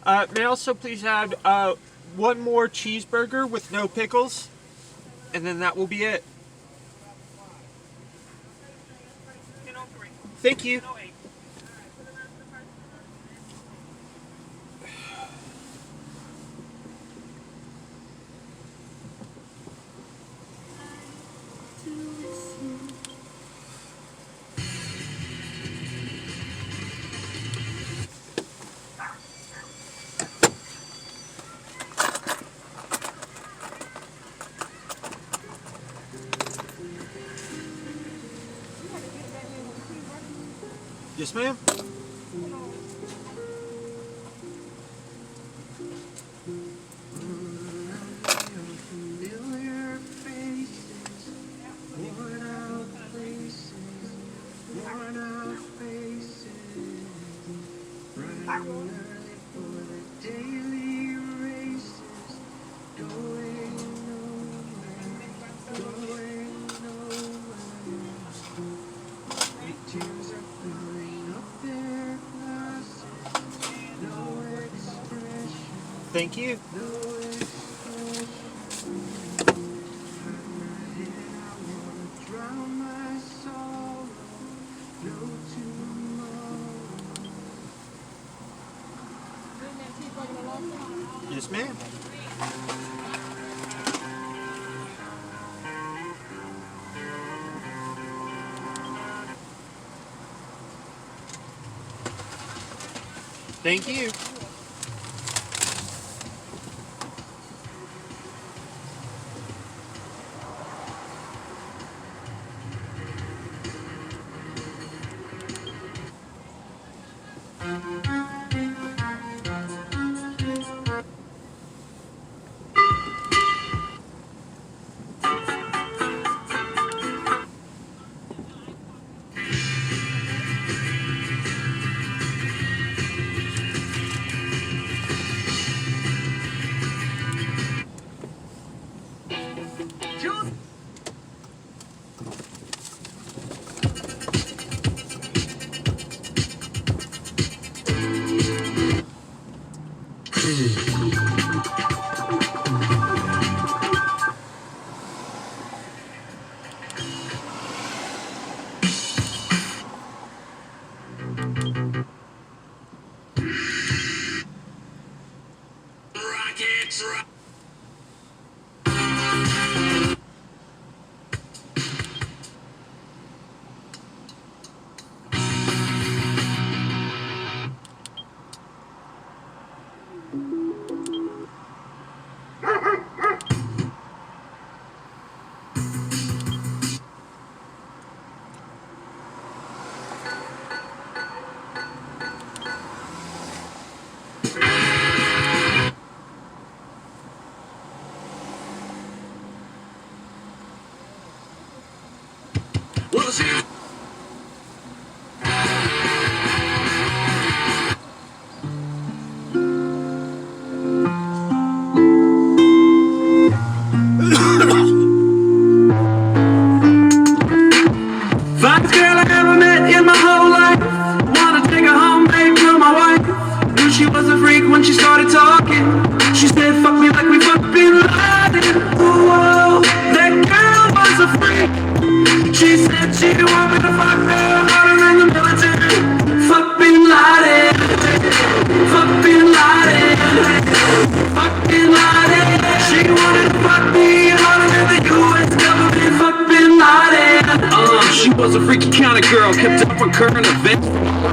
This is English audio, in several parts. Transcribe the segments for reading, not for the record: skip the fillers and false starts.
May I also please add one more cheeseburger with no pickles, and then that will be it. Thank you. Yes, ma'am. Thank you. Yes, ma'am. Thank you. Finest girl I ever met in my whole life. Wanna take her home, make her my wife. Knew she was a freak when she started talking. She said, fuck me like we fucked Bin Laden. Whoa, that girl was a freak. She said she want me to fuck her harder than the military. Fuck Bin Laden. Fuck Bin Laden. Fuck Bin Laden. She wanted to fuck me harder than the US government. Fuck Bin Laden. She was a freaky kind of girl, kept up on current events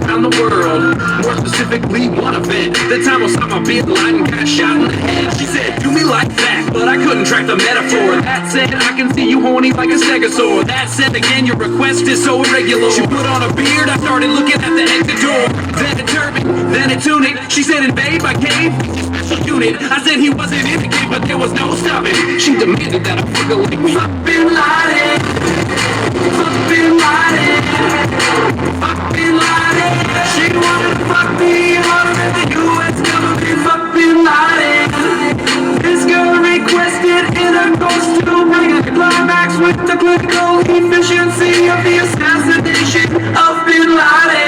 around the world. More specifically, one event. The time Osama Bin Laden got shot in the head. She said, do me like that, but I couldn't track the metaphor. That said, I can see you horny like a stegosaur. That said, again, your request is so irregular. She put on a beard, I started looking at the exit door. Then a turban, then a tunic. She said, invade my cave, special unit. I said he wasn't in the game, but there was no stopping. She demanded that I fuck her like me. Fuck Bin Laden. Fuck Bin Laden. Fuck Bin Laden. She wanted to fuck me harder than the US government. Fuck Bin Laden. This girl requested intercourse to bring a climax with the clinical efficiency of the assassination of Bin Laden.